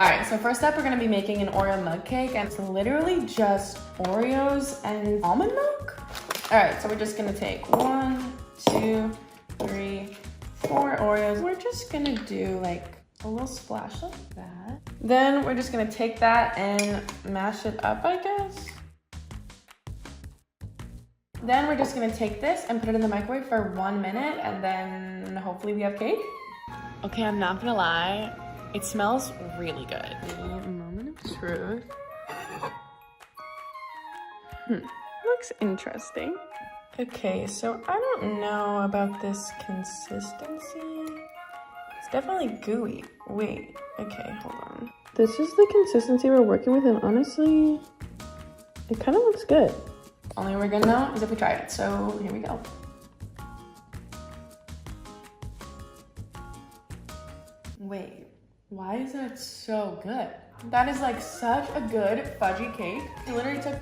All right, so first up, we're gonna be making an Oreo mug cake, and it's literally just Oreos and almond milk. All right, so we're just gonna take 1, 2, 3, 4 Oreos. We're just gonna do like a little splash like that. Then we're just gonna take that and mash it up, I guess. Then we're just gonna take this and put it in the microwave for 1 minute, and then hopefully we have cake. Okay, I'm not gonna lie. It smells really good. Moment of truth. Looks interesting. Okay, so I don't know about this consistency. It's definitely gooey. Wait, okay, hold on. This is the consistency we're working with, and honestly, it kind of looks good. Only we're gonna know is if we try it, so here we go. Wait. Why is that so good? That is like such a good fudgy cake. It literally took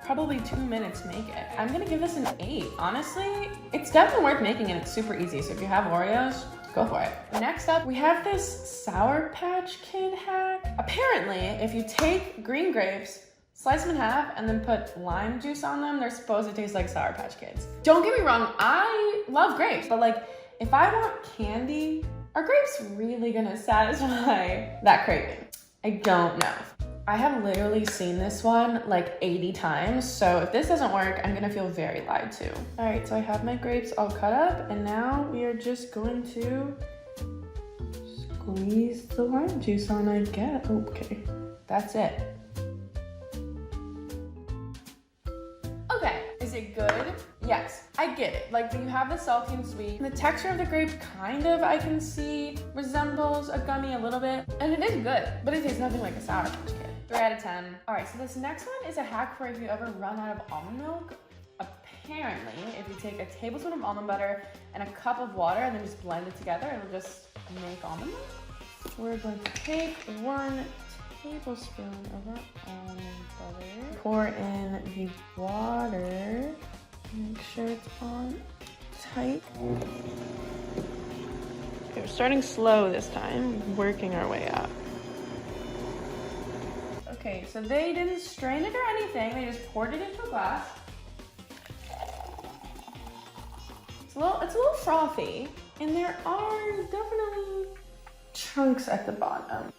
probably 2 minutes to make it. I'm gonna give this an 8. Honestly, it's definitely worth making and it's super easy. So if you have Oreos, go for it. Next up, we have this Sour Patch Kid hack. Apparently, if you take green grapes, slice them in half, and then put lime juice on them, they're supposed to taste like Sour Patch Kids. Don't get me wrong, I love grapes, but like, if I want candy, are grapes really gonna satisfy that craving? I don't know. I have literally seen this one like 80 times, so if this doesn't work, I'm gonna feel very lied to. All right, so I have my grapes all cut up, and now we are just going to squeeze the lime juice on, I guess. Okay, that's it. Okay, is it good? Yes, I get it. Like, you have the salty and sweet. The texture of the grape kind of, I can see, resembles a gummy a little bit. And it is good, but it tastes nothing like a Sour Patch Kid. 3 out of 10. All right, so this next one is a hack for if you ever run out of almond milk. Apparently, if you take a tablespoon of almond butter and a cup of water and then just blend it together, it'll just make almond milk. We're going to take 1 tablespoon of our almond butter. Pour in the water. Make sure it's on tight. Okay, we're starting slow this time, working our way up. Okay, so they didn't strain it or anything, they just poured it into a glass. It's a little frothy, and there are definitely chunks at the bottom.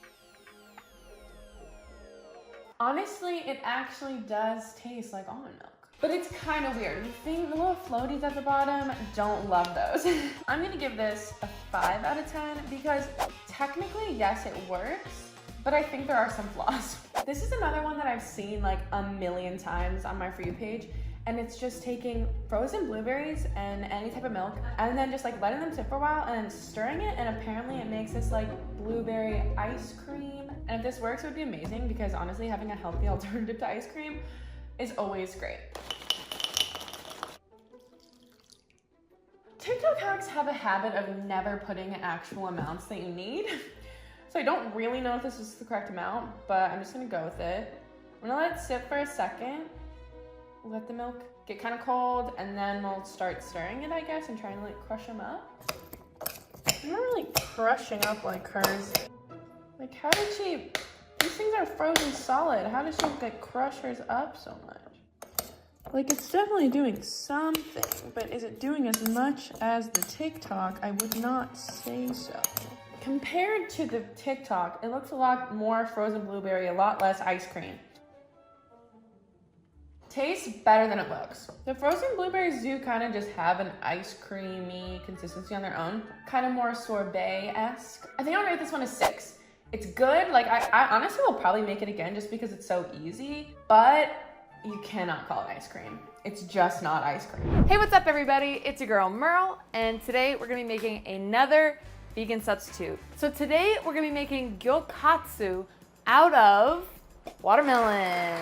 Honestly, it actually does taste like almond milk. But it's kind of weird. The little floaties at the bottom, don't love those. I'm gonna give this a 5 out of 10 because technically, yes, it works, but I think there are some flaws. This is another one that I've seen like a million times on my For You page, and it's just taking frozen blueberries and any type of milk and then just like letting them sit for a while and then stirring it, and apparently it makes this like blueberry ice cream. And if this works, it would be amazing because honestly, having a healthy alternative to ice cream is always great. TikTok hacks have a habit of never putting actual amounts that you need. So I don't really know if this is the correct amount, but I'm just gonna go with it. I'm gonna let it sit for a second, let the milk get kind of cold, and then we'll start stirring it, I guess, and trying to like crush them up. I'm not really crushing up like hers. Like, how did she, these things are frozen solid. How did she like crush hers up so much? Like, it's definitely doing something, but is it doing as much as the TikTok? I would not say so. Compared to the TikTok, it looks a lot more frozen blueberry, a lot less ice cream. Tastes better than it looks. The frozen blueberries do kind of just have an ice creamy consistency on their own. Kind of more sorbet-esque. I think I'll rate this one a 6. It's good. Like, I honestly will probably make it again just because it's so easy, but you cannot call it ice cream. It's just not ice cream. Hey, what's up everybody? It's your girl Merle, and today we're gonna be making another vegan substitute. So today we're gonna be making Gyukatsu out of watermelon.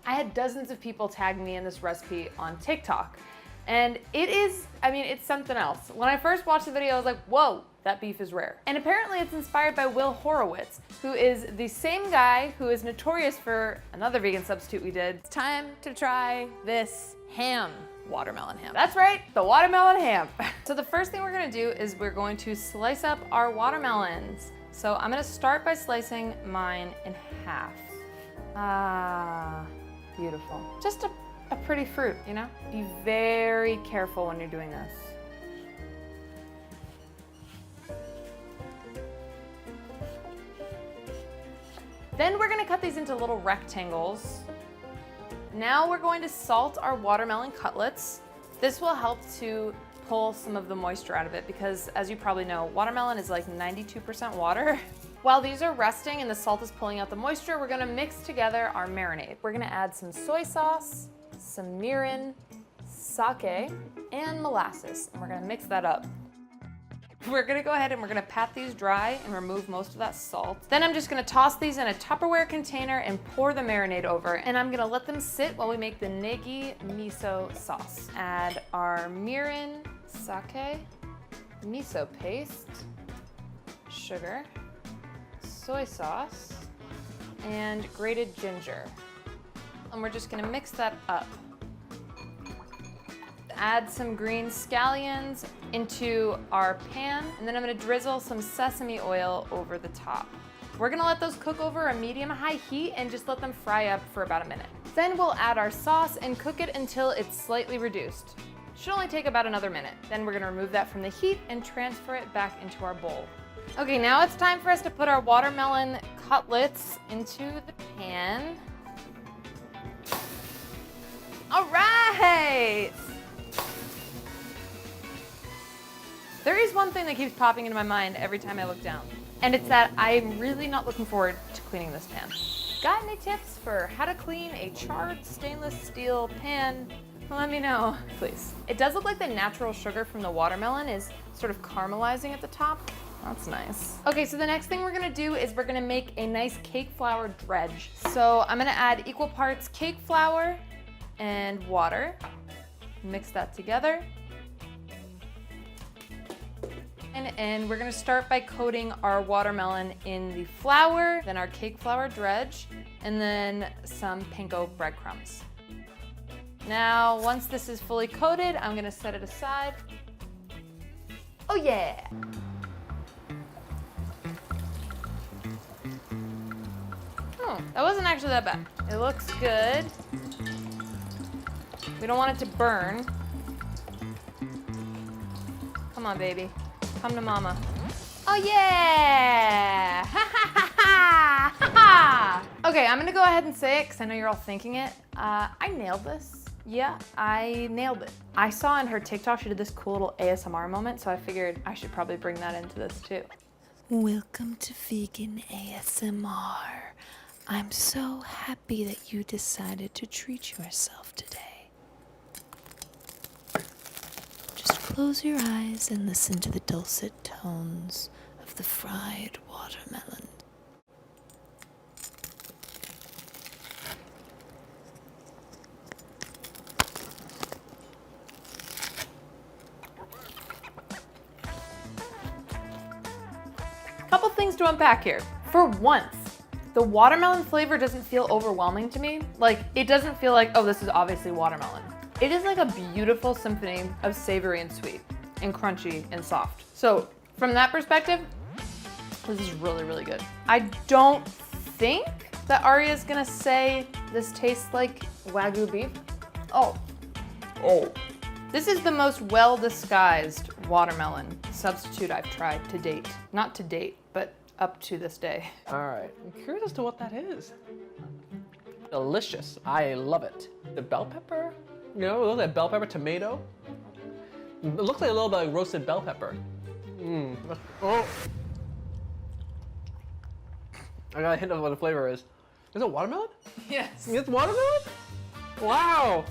I had dozens of people tag me in this recipe on TikTok, and it is, I mean, it's something else. When I first watched the video, I was like, whoa, that beef is rare. And apparently it's inspired by Will Horowitz, who is the same guy who is notorious for another vegan substitute we did. It's time to try this ham. Watermelon ham. That's right, the watermelon ham. So the first thing we're gonna do is we're going to slice up our watermelons. So I'm gonna start by slicing mine in half. Ah, beautiful. Just a pretty fruit, you know? Be very careful when you're doing this. Then we're gonna cut these into little rectangles. Now we're going to salt our watermelon cutlets. This will help to pull some of the moisture out of it because, as you probably know, watermelon is like 92% water. While these are resting and the salt is pulling out the moisture, we're gonna mix together our marinade. We're gonna add some soy sauce, some mirin, sake, and molasses, and we're gonna mix that up. We're gonna go ahead and we're gonna pat these dry and remove most of that salt. Then I'm just gonna toss these in a Tupperware container and pour the marinade over, and I'm gonna let them sit while we make the negi miso sauce. Add our mirin, sake, miso paste, sugar, soy sauce, and grated ginger. And we're just gonna mix that up. Add some green scallions into our pan, and then I'm gonna drizzle some sesame oil over the top. We're gonna let those cook over a medium-high heat and just let them fry up for about a minute. Then we'll add our sauce and cook it until it's slightly reduced. Should only take about another minute. Then we're gonna remove that from the heat and transfer it back into our bowl. Okay, now it's time for us to put our watermelon cutlets into the pan. All right! There is one thing that keeps popping into my mind every time I look down, and it's that I'm really not looking forward to cleaning this pan. Got any tips for how to clean a charred stainless steel pan? Let me know, please. It does look like the natural sugar from the watermelon is sort of caramelizing at the top. That's nice. Okay, so the next thing we're gonna do is we're gonna make a nice cake flour dredge. So I'm gonna add equal parts cake flour and water. Mix that together. And we're gonna start by coating our watermelon in the flour, then our cake flour dredge, and then some panko breadcrumbs. Now, once this is fully coated, I'm gonna set it aside. Oh yeah! Oh, that wasn't actually that bad. It looks good. We don't want it to burn. Come on, baby. Come to mama. Oh yeah! Ha ha ha ha! Ha ha! Okay, I'm gonna go ahead and say it because I know you're all thinking it. I nailed this. Yeah, I nailed it. I saw in her TikTok she did this cool little ASMR moment, so I figured I should probably bring that into this too. Welcome to Vegan ASMR. I'm so happy that you decided to treat yourself today. Just close your eyes and listen to the dulcet tones of the fried watermelon. Couple things to unpack here. For once, the watermelon flavor doesn't feel overwhelming to me. Like, it doesn't feel like, oh, this is obviously watermelon. It is like a beautiful symphony of savory and sweet, and crunchy and soft. So from that perspective, this is really, really good. I don't think that Arya's gonna say this tastes like Wagyu beef. Oh. This is the most well-disguised watermelon substitute I've tried to date. Not to date, but up to this day. All right, I'm curious as to what that is. Delicious, I love it. The bell pepper, you know, it looks like bell pepper, tomato. It looks like a little bit like roasted bell pepper. Oh. I got a hint of what the flavor is. Is it watermelon? Yes. It's watermelon? Wow.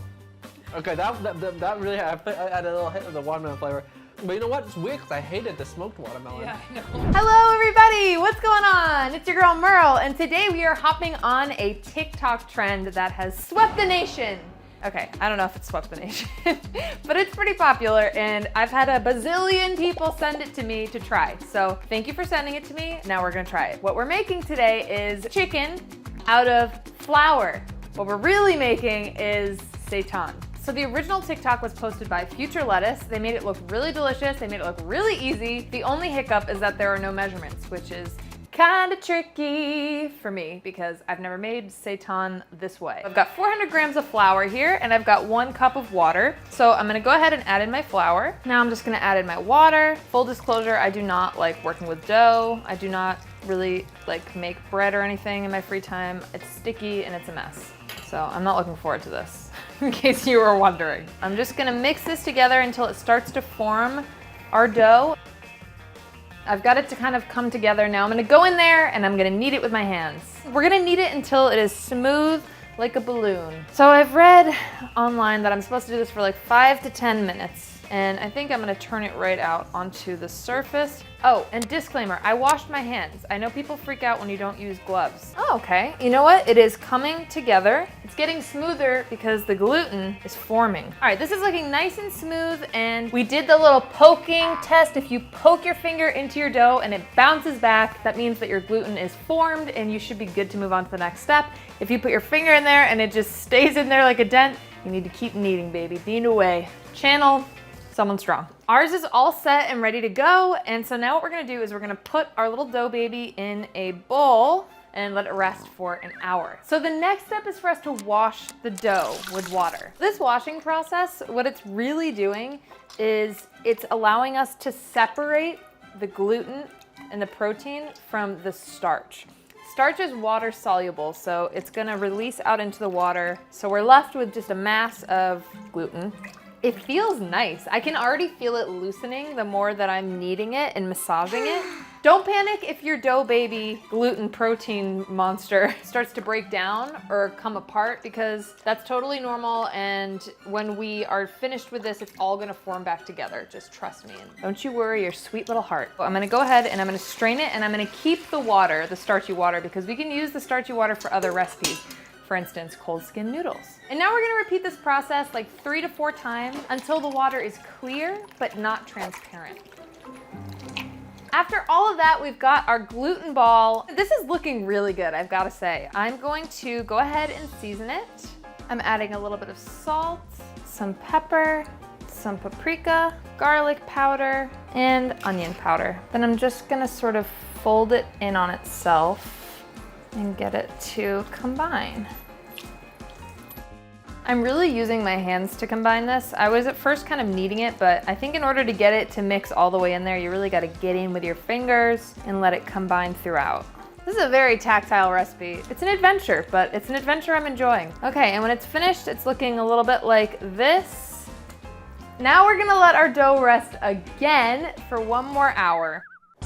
Okay, that really, I added a little hint of the watermelon flavor. But you know what? It's weird because I hated the smoked watermelon. Yeah, I know. Hello, everybody. What's going on? It's your girl, Merle, and today we are hopping on a TikTok trend that has swept the nation. Okay, I don't know if it's swept the nation, but it's pretty popular, and I've had a bazillion people send it to me to try. So thank you for sending it to me. Now we're gonna try it. What we're making today is chicken out of flour. What we're really making is seitan. So the original TikTok was posted by Future Lettuce. They made it look really delicious. They made it look really easy. The only hiccup is that there are no measurements, which is kind of tricky for me because I've never made seitan this way. I've got 400 grams of flour here and I've got 1 cup of water. So I'm gonna go ahead and add in my flour. Now I'm just gonna add in my water. Full disclosure, I do not like working with dough. I do not really like make bread or anything in my free time. It's sticky and it's a mess. So I'm not looking forward to this, in case you were wondering. I'm just gonna mix this together until it starts to form our dough. I've got it to kind of come together. Now I'm gonna go in there and I'm gonna knead it with my hands. We're gonna knead it until it is smooth like a balloon. So I've read online that I'm supposed to do this for like 5 to 10 minutes. And I think I'm gonna turn it right out onto the surface. Oh, and disclaimer, I washed my hands. I know people freak out when you don't use gloves. Oh, okay. You know what? It is coming together. It's getting smoother because the gluten is forming. All right, this is looking nice and smooth, and we did the little poking test. If you poke your finger into your dough and it bounces back, that means that your gluten is formed and you should be good to move on to the next step. If you put your finger in there and it just stays in there like a dent, you need to keep kneading, baby. Knead away. Channel someone strong. Ours is all set and ready to go. And so now what we're gonna do is we're gonna put our little dough baby in a bowl and let it rest for an hour. So the next step is for us to wash the dough with water. This washing process, what it's really doing is it's allowing us to separate the gluten and the protein from the starch. Starch is water soluble, so it's gonna release out into the water. So we're left with just a mass of gluten. It feels nice. I can already feel it loosening the more that I'm kneading it and massaging it. Don't panic if your dough baby gluten protein monster starts to break down or come apart, because that's totally normal, and when we are finished with this, it's all gonna form back together. Just trust me, and don't you worry your sweet little heart. I'm gonna go ahead and I'm gonna strain it, and I'm gonna keep the water, the starchy water, because we can use the starchy water for other recipes. For instance, cold skin noodles. And now we're gonna repeat this process like 3 to 4 times until the water is clear but not transparent. After all of that, we've got our gluten ball. This is looking really good, I've gotta say. I'm going to go ahead and season it. I'm adding a little bit of salt, some pepper, some paprika, garlic powder, and onion powder. Then I'm just gonna sort of fold it in on itself and get it to combine. I'm really using my hands to combine this. I was at first kind of kneading it, but I think in order to get it to mix all the way in there, you really gotta get in with your fingers and let it combine throughout. This is a very tactile recipe. It's an adventure, but it's an adventure I'm enjoying. Okay, and when it's finished, it's looking a little bit like this. Now we're gonna let our dough rest again for 1 more hour.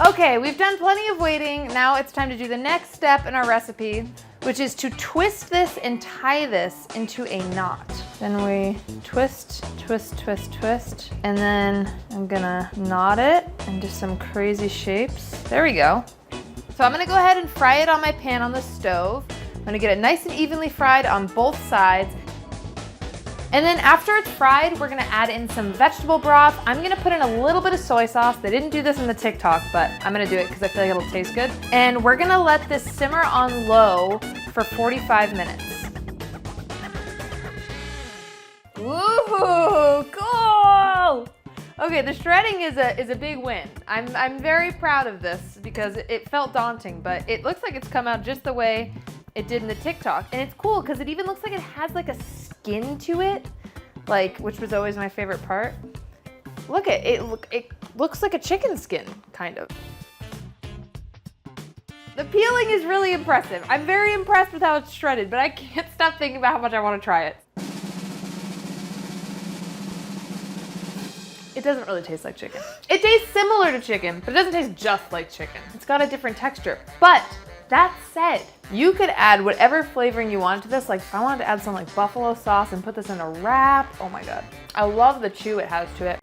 Okay, we've done plenty of waiting. Now it's time to do the next step in our recipe, which is to twist this and tie this into a knot. Then we twist, twist, twist, twist, and then I'm gonna knot it into some crazy shapes. There we go. So I'm gonna go ahead and fry it on my pan on the stove. I'm gonna get it nice and evenly fried on both sides. And then after it's fried, we're gonna add in some vegetable broth. I'm gonna put in a little bit of soy sauce. They didn't do this in the TikTok, but I'm gonna do it because I feel like it'll taste good. And we're gonna let this simmer on low for 45 minutes. Woohoo, cool! Okay, the shredding is a big win. I'm very proud of this because it felt daunting, but it looks like it's come out just the way it did in the TikTok. And it's cool because it even looks like it has like a skin to it, like, which was always my favorite part. Look at it, it looks like a chicken skin, kind of. The peeling is really impressive. I'm very impressed with how it's shredded, but I can't stop thinking about how much I want to try it. It doesn't really taste like chicken. It tastes similar to chicken, but it doesn't taste just like chicken. It's got a different texture. But that said, you could add whatever flavoring you want to this. Like if I wanted to add some like buffalo sauce and put this in a wrap, oh my God. I love the chew it has to it.